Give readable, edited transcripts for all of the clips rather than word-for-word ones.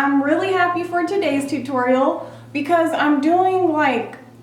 I'm really happy for today's tutorial because I'm doing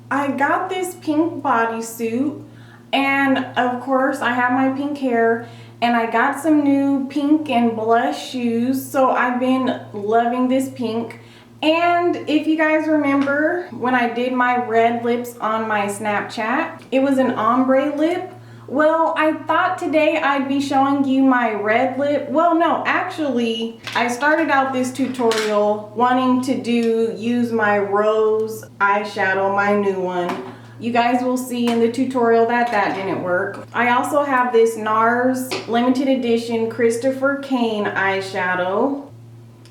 I got this pink bodysuit, and of course I have my pink hair, and I got some new pink and blush shoes, so I've been loving this pink. And if you guys remember when I did my red lips on my Snapchat, it was an ombre lip. Well, I thought today I'd be showing you my red lip. Well, no, actually, I started out this tutorial wanting to use my rose eyeshadow, my new one. You guys will see in the tutorial that didn't work. I also have this NARS limited edition Christopher Kane eyeshadow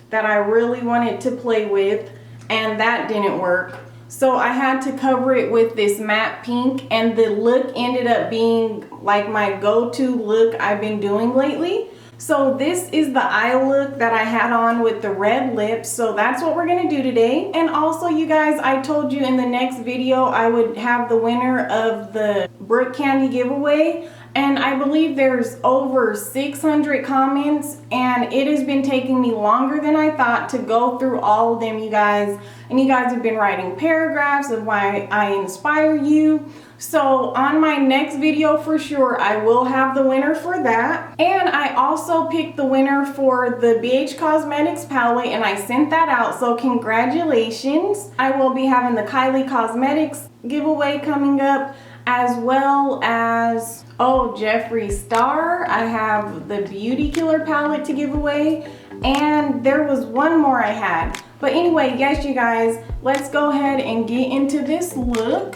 that I really wanted to play with, and that didn't work. So I had to cover it with this matte pink, and the look ended up being like my go-to look I've been doing lately. So this is the eye look that I had on with the red lips, so that's what we're gonna do today. And also, you guys, I told you in the next video I would have the winner of the Brook Candy giveaway, and I believe there's over 600 comments, and it has been taking me longer than I thought to go through all of them, you guys. And you guys have been writing paragraphs of why I inspire you. So on my next video for sure, I will have the winner for that. And I also picked the winner for the BH Cosmetics palette, and I sent that out, so congratulations. I will be having the Kylie Cosmetics giveaway coming up, as well as, oh, Jeffree Star. I have the Beauty Killer palette to give away, and there was one more I had. But anyway, yes, you guys, let's go ahead and get into this look.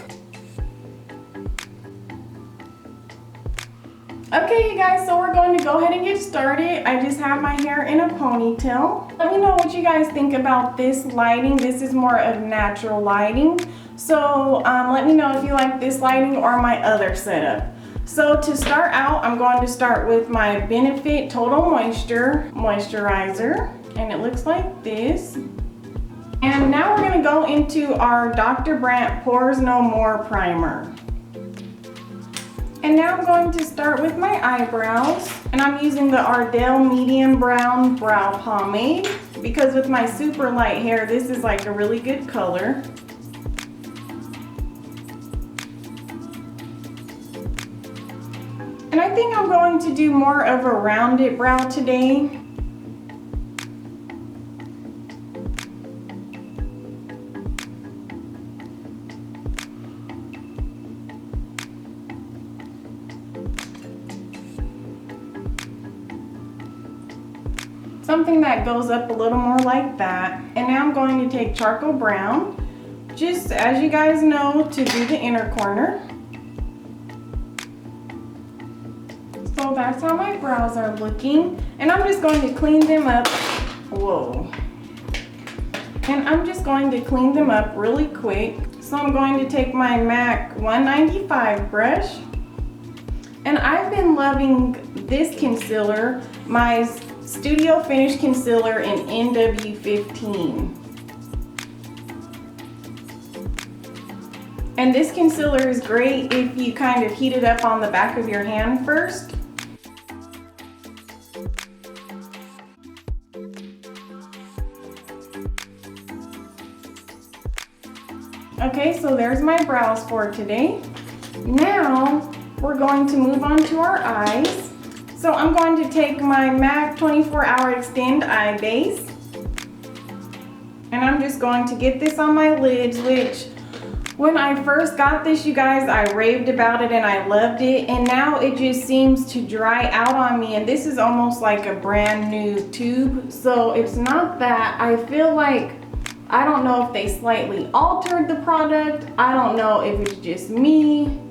Okay, you guys, so we're going to go ahead and get started. I just have my hair in a ponytail. Let me know what you guys think about this lighting. This is more of natural lighting. So let me know if you like this lighting or my other setup. So to start out, I'm going to start with my Benefit Total Moisture Moisturizer. And it looks like this. And now we're going to go into our Dr. Brandt Pores No More Primer. And now I'm going to start with my eyebrows, and I'm using the Ardell Medium Brown Brow Pomade because with my super light hair, this is like a really good color. And I think I'm going to do more of a rounded brow today. Something that goes up a little more like that. And now I'm going to take charcoal brown, just as you guys know, to do the inner corner. So that's how my brows are looking. And I'm just going to clean them up. Whoa. And I'm just going to clean them up really quick. So I'm going to take my MAC 195 brush. And I've been loving this concealer, my Studio Finish Concealer in NW15. And this concealer is great if you kind of heat it up on the back of your hand first. Okay, so there's my brows for today. Now we're going to move on to our eyes. So I'm going to take my MAC 24 Hour Extend Eye Base, and I'm just going to get this on my lids, which when I first got this, you guys, I raved about it and I loved it, and now it just seems to dry out on me, and this is almost like a brand new tube. So it's not that. I feel like, I don't know if they slightly altered the product. I don't know if it's just me,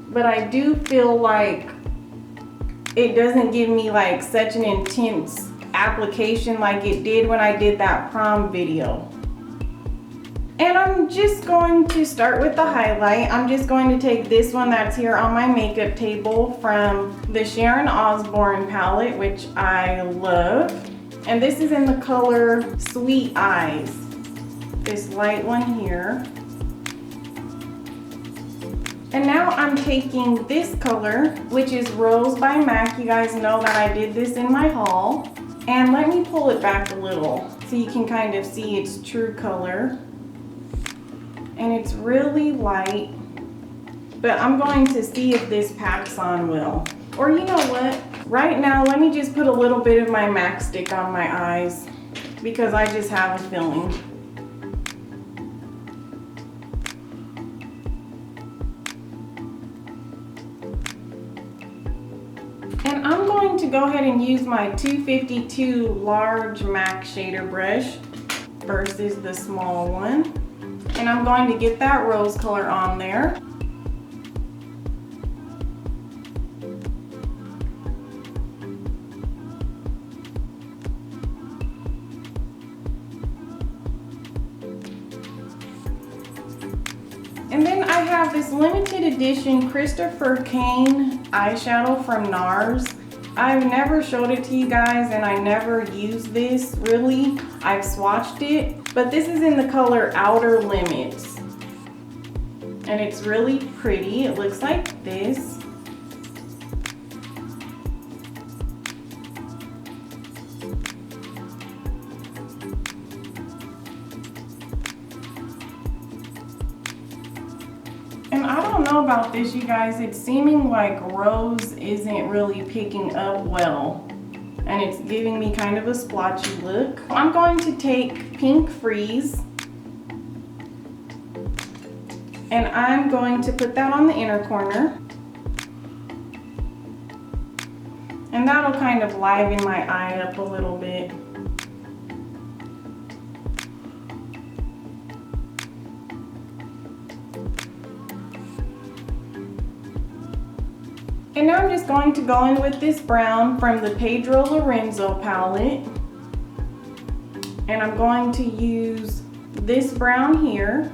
but I do feel like it doesn't give me like such an intense application like it did when I did that prom video. And I'm just going to start with the highlight. I'm just going to take this one that's here on my makeup table from the Sharon Osbourne palette, which I love. And this is in the color Sweet Eyes, this light one here. And now I'm taking this color, which is Rose by MAC. You guys know that I did this in my haul. And let me pull it back a little so you can kind of see its true color. And it's really light, but I'm going to see if this packs on well. Or you know what? Right now, let me just put a little bit of my MAC stick on my eyes because I just have a feeling. And I'm going to go ahead and use my 252 large MAC shader brush versus the small one. And I'm going to get that rose color on there. And then I have this limited edition Christopher Kane eyeshadow from NARS. I've never showed it to you guys and I never used this really. I've swatched it, but this is in the color Outer Limits. And it's really pretty. It looks like this. And I don't know about this, you guys. It's seeming like rose isn't really picking up well. And it's giving me kind of a splotchy look. I'm going to take Pink Freeze. And I'm going to put that on the inner corner. And that'll kind of liven my eye up a little bit. And now I'm just going to go in with this brown from the Pedro Lorenzo palette. And I'm going to use this brown here.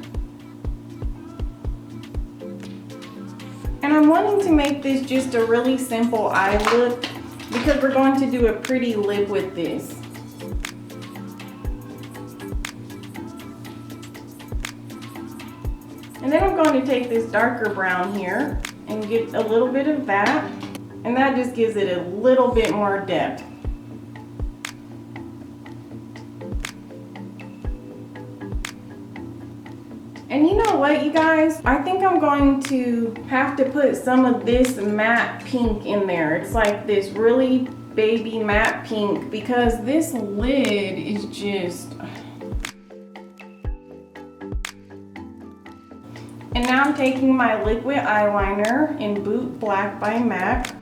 And I'm wanting to make this just a really simple eye look because we're going to do a pretty lip with this. And then I'm going to take this darker brown here and get a little bit of that, and that just gives it a little bit more depth. And you know what, you guys? I think I'm going to have to put some of this matte pink in there. It's like this really baby matte pink because this lid is just... And now I'm taking my liquid eyeliner in Boot Black by MAC.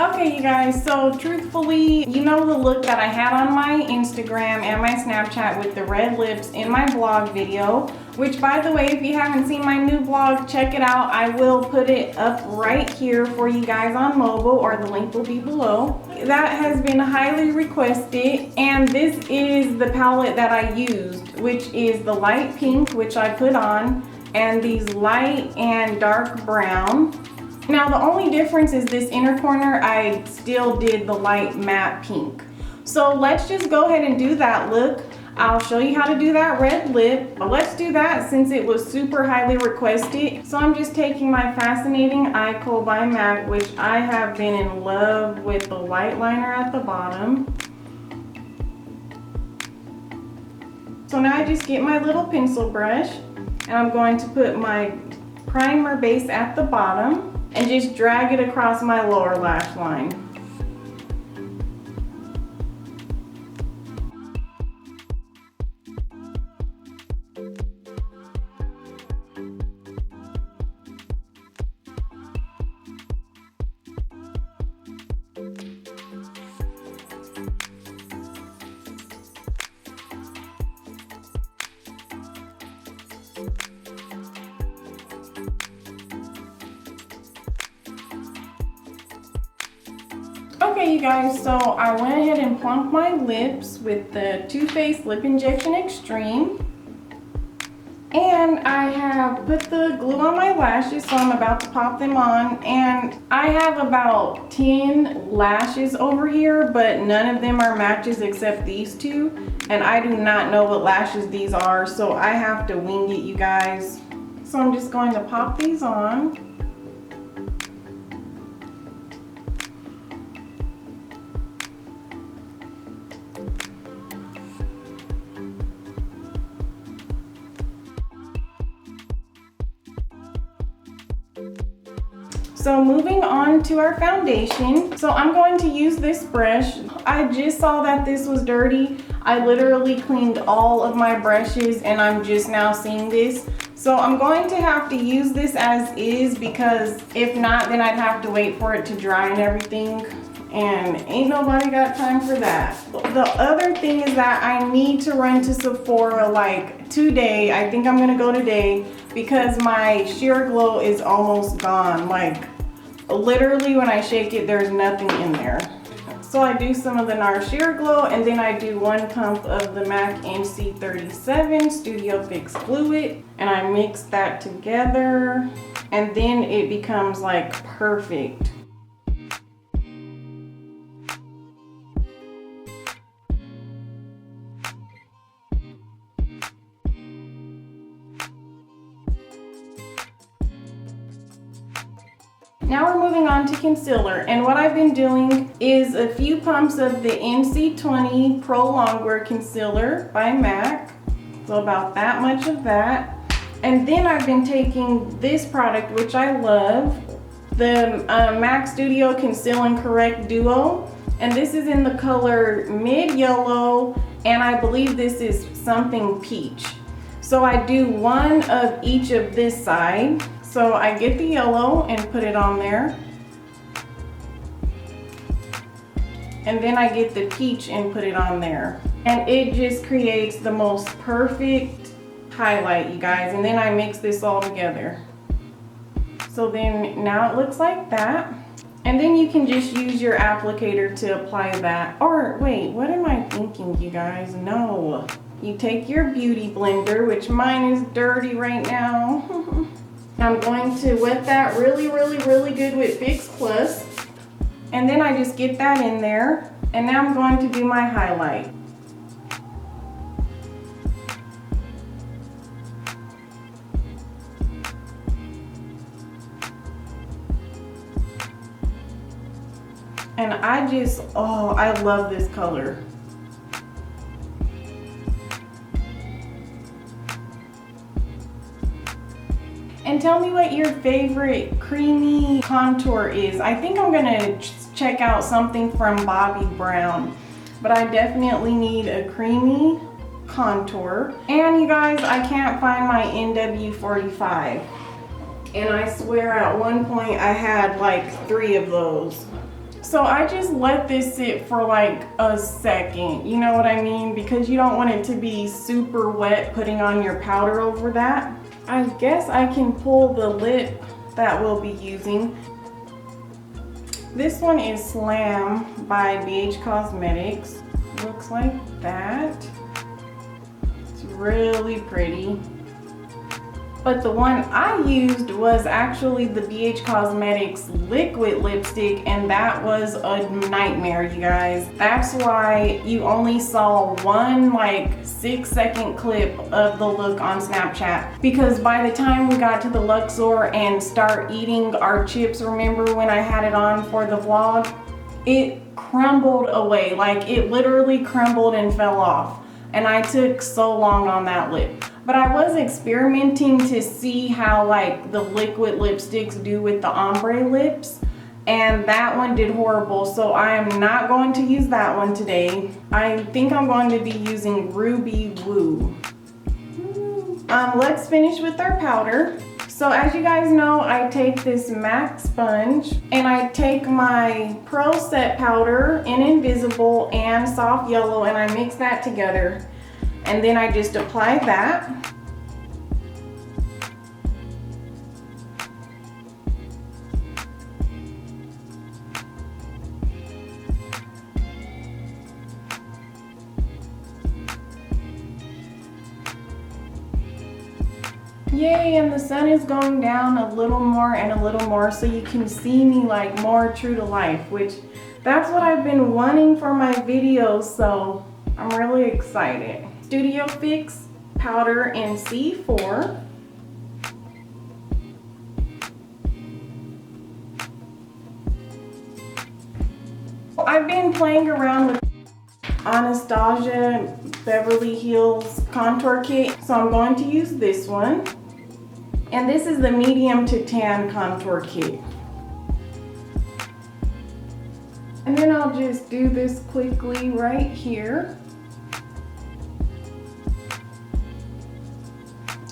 Okay, you guys, so truthfully, you know the look that I had on my Instagram and my Snapchat with the red lips in my vlog video, which by the way, if you haven't seen my new vlog, check it out. I will put it up right here for you guys on mobile, or the link will be below. That has been highly requested, and this is the palette that I used, which is the light pink, which I put on, and these light and dark brown. Now the only difference is this inner corner, I still did the light matte pink. So let's just go ahead and do that look. I'll show you how to do that red lip. But let's do that since it was super highly requested. So I'm just taking my Fascinating Eye Kohl by MAC, which I have been in love with the white liner at the bottom. So now I just get my little pencil brush and I'm going to put my primer base at the bottom and just drag it across my lower lash line. Okay, you guys, so I went ahead and plumped my lips with the Too Faced Lip Injection Extreme. And I have put the glue on my lashes, so I'm about to pop them on. And I have about 10 lashes over here, but none of them are matches except these two. And I do not know what lashes these are, so I have to wing it, you guys. So I'm just going to pop these on. So moving on to our foundation. So I'm going to use this brush. I just saw that this was dirty. I literally cleaned all of my brushes and I'm just now seeing this. So I'm going to have to use this as is, because if not, then I'd have to wait for it to dry and everything. And ain't nobody got time for that. The other thing is that I need to run to Sephora like today. I think I'm gonna go today because my sheer glow is almost gone. Like literally when I shake it, there's nothing in there. So I do some of the NARS Sheer Glow, and then I do 1 pump of the MAC NC37 Studio Fix Fluid, and I mix that together, and then it becomes like perfect. Now we're moving on to concealer, and what I've been doing is a few pumps of the NC20 Pro Longwear Concealer by MAC, so about that much of that. And then I've been taking this product, which I love, the MAC Studio Conceal and Correct Duo, and this is in the color Mid Yellow, and I believe this is something peach. So I do 1 of each of this side. So I get the yellow and put it on there. And then I get the peach and put it on there. And it just creates the most perfect highlight, you guys. And then I mix this all together. So then now it looks like that. And then you can just use your applicator to apply that. Or wait, what am I thinking, you guys? No. You take your beauty blender, which mine is dirty right now. I'm going to wet that really good with Fix Plus. And then I just get that in there. And now I'm going to do my highlight. And I just, oh, I love this color. And tell me what your favorite creamy contour is. I think I'm gonna check out something from Bobbi Brown, but I definitely need a creamy contour. And you guys, I can't find my NW45. And I swear at one point I had like 3 of those. So I just let this sit for like a second, you know what I mean? Because you don't want it to be super wet putting on your powder over that. I guess I can pull the lip that we'll be using. This one is Slam by BH Cosmetics. Looks like that. It's really pretty. But the one I used was actually the BH Cosmetics liquid lipstick, and that was a nightmare, you guys. That's why you only saw one like 6-second clip of the look on Snapchat, because by the time we got to the Luxor and start eating our chips, remember when I had it on for the vlog, it crumbled away. Like it literally crumbled and fell off, and I took so long on that lip. But I was experimenting to see how like the liquid lipsticks do with the ombre lips, and that one did horrible, so I am not going to use that one today. I think I'm going to be using Ruby Woo. Let's finish with our powder. So as you guys know, I take this MAC sponge and I take my Pro Set powder in Invisible and Soft Yellow, and I mix that together. And then I just apply that. Yay, and the sun is going down a little more and a little more so you can see me like more true to life, which that's what I've been wanting for my videos, so I'm really excited. Studio Fix powder in C4. I've been playing around with Anastasia Beverly Hills contour kit, so I'm going to use this one. And this is the medium to tan contour kit. And then I'll just do this quickly right here.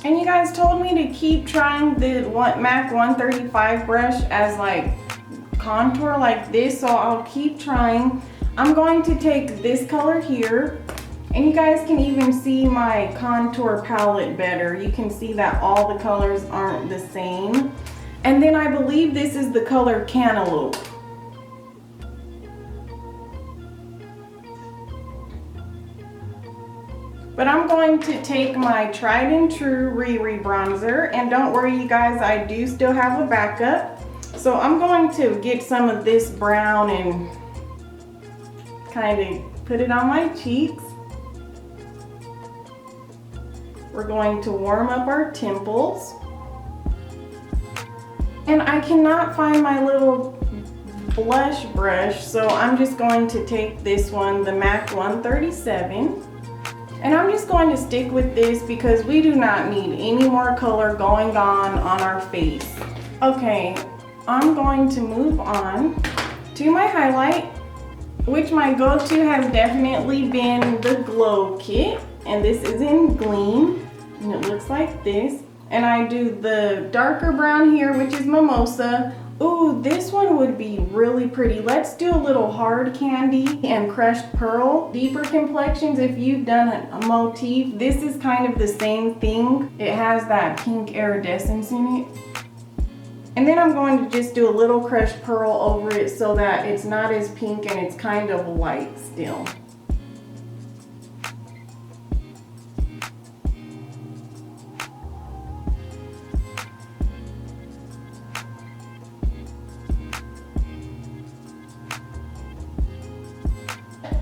And you guys told me to keep trying the MAC 135 brush as like contour like this, so I'll keep trying. I'm going to take this color here, and you guys can even see my contour palette better. You can see that all the colors aren't the same. And then I believe this is the color Cantaloupe. But I'm going to take my tried and true Riri bronzer, and don't worry you guys, I do still have a backup. So I'm going to get some of this brown and kind of put it on my cheeks. We're going to warm up our temples. And I cannot find my little blush brush, so I'm just going to take this one, the MAC 137. And I'm just going to stick with this because we do not need any more color going on our face. Okay, I'm going to move on to my highlight, which my go-to has definitely been the Glow Kit. And this is in Gleam, and it looks like this. And I do the darker brown here, which is Mimosa. Ooh, this one would be really pretty. Let's do a little hard candy and crushed pearl. Deeper complexions, if you've done a motif, this is kind of the same thing. It has that pink iridescence in it. And then I'm going to just do a little crushed pearl over it so that it's not as pink and it's kind of light still.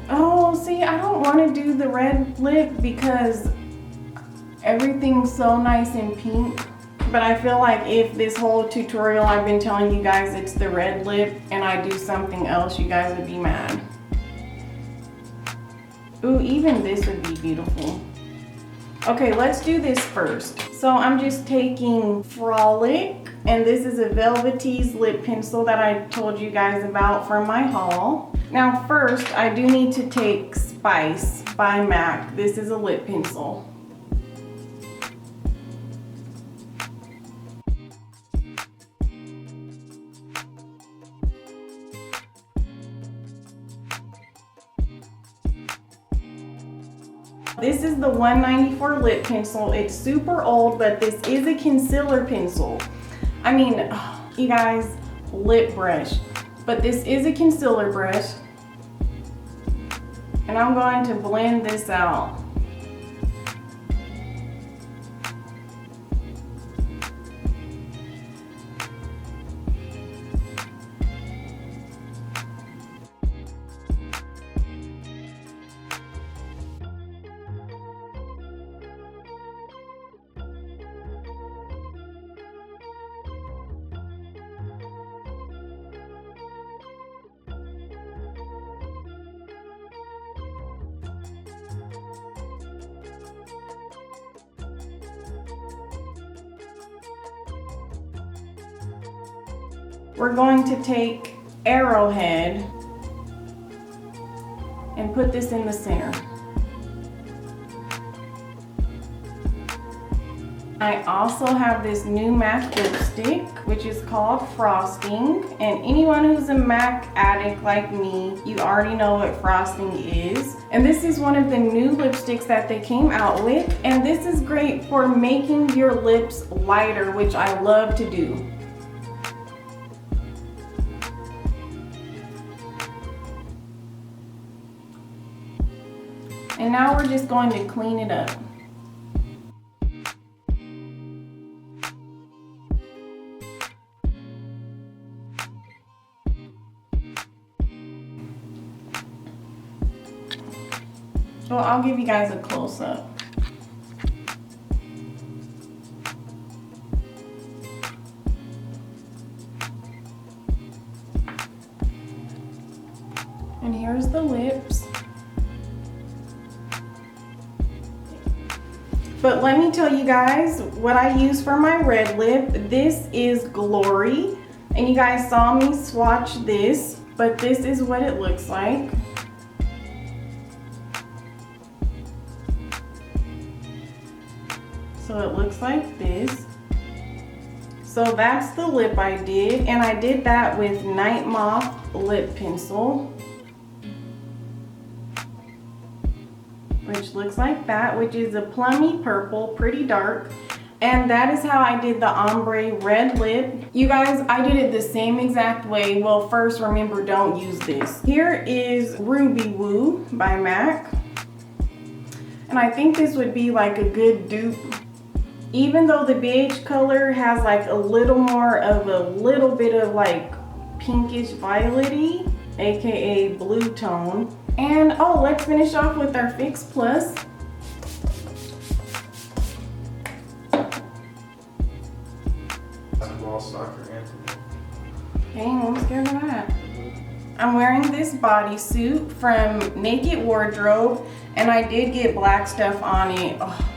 Oh, see, I don't want to do the red lip because everything's so nice and pink. But I feel like if this whole tutorial I've been telling you guys it's the red lip and I do something else, you guys would be mad. Ooh, even this would be beautiful. Okay, let's do this first. So I'm just taking Frolic, and this is a Velvetese lip pencil that I told you guys about from my haul. Now first, I do need to take Spice by MAC. This is a lip pencil. This is the 194 lip pencil. It's super old, but this is a concealer pencil. I mean, you guys, lip brush. But this is a concealer brush. And I'm going to blend this out. We're going to take Arrowhead and put this in the center. I also have this new MAC lipstick, which is called Frosting. And anyone who's a MAC addict like me, you already know what Frosting is. And this is one of the new lipsticks that they came out with. And this is great for making your lips lighter, which I love to do. And now we're just going to clean it up. Well, I'll give you guys a close-up. And here's the lips. But let me tell you guys what I use for my red lip. This is Glory. And you guys saw me swatch this, but this is what it looks like. So it looks like this. So that's the lip I did, and I did that with Night Moth lip pencil, which looks like that, which is a plummy purple, pretty dark. And that is how I did the ombre red lip. You guys, I did it the same exact way. Well, first, remember, don't use this. Here is Ruby Woo by MAC. And I think this would be like a good dupe. Even though the beige color has like a little more of a little bit of like pinkish violety, aka blue tone. And oh, let's finish off with our Fix Plus. Dang, I'm scared of that. I'm wearing this bodysuit from Naked Wardrobe, and I did get black stuff on it. Oh,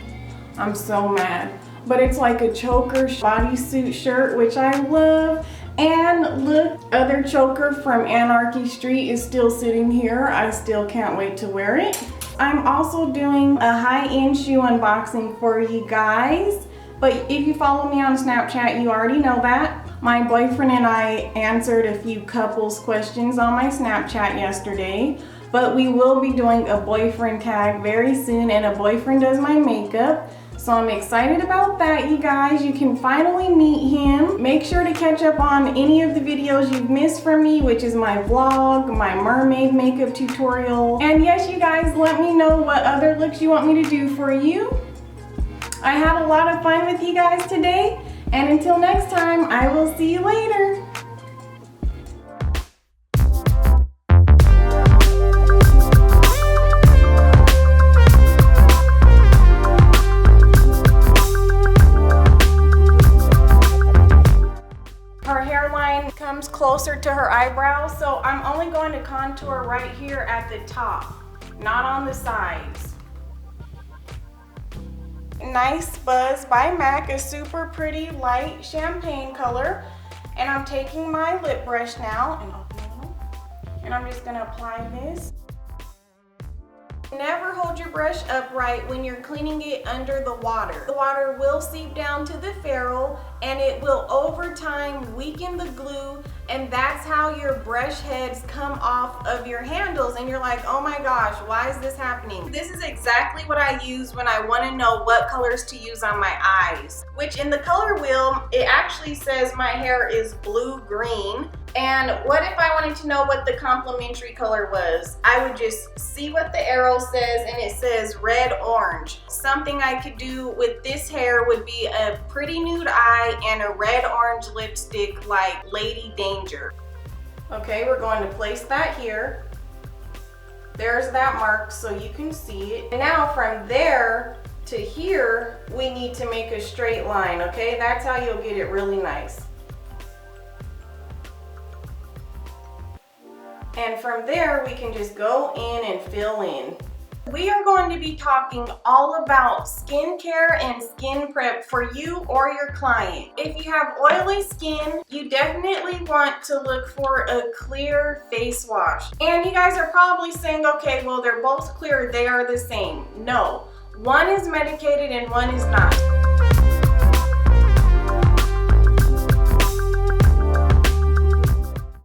I'm so mad. But it's like a choker bodysuit shirt, which I love. And look, other choker from Anarchy Street is still sitting here. I still can't wait to wear it. I'm also doing a high-end shoe unboxing for you guys. But if you follow me on Snapchat, you already know that. My boyfriend and I answered a few couples questions on my Snapchat yesterday. But we will be doing a boyfriend tag very soon, and a boyfriend does my makeup. So I'm excited about that, you guys. You can finally meet him. Make sure to catch up on any of the videos you've missed from me, which is my vlog, my mermaid makeup tutorial. And yes, you guys, let me know what other looks you want me to do for you. I had a lot of fun with you guys today. And until next time, I will see you later. Comes closer to her eyebrows, so I'm only going to contour right here at the top, not on the sides. Nice Buzz by MAC, a super pretty light champagne color. And I'm taking my lip brush now and I'm just gonna apply this. Never hold your brush upright when you're cleaning it under the water. The water will seep down to the ferrule and it will over time weaken the glue, and that's how your brush heads come off of your handles and you're like, oh my gosh, why is this happening? This is exactly what I use when I want to know what colors to use on my eyes, which in the color wheel, it actually says my hair is blue-green. And what if I wanted to know what the complementary color was? I would just see what the arrow says, and it says red-orange. Something I could do with this hair would be a pretty nude eye and a red-orange lipstick like Lady Danger. Okay, we're going to place that here. There's that mark so you can see it. And now from there to here, we need to make a straight line, okay? That's how you'll get it really nice. And from there, we can just go in and fill in. We are going to be talking all about skincare and skin prep for you or your client. If you have oily skin, you definitely want to look for a clear face wash. And you guys are probably saying, okay, well, they're both clear, they are the same. No, one is medicated and one is not.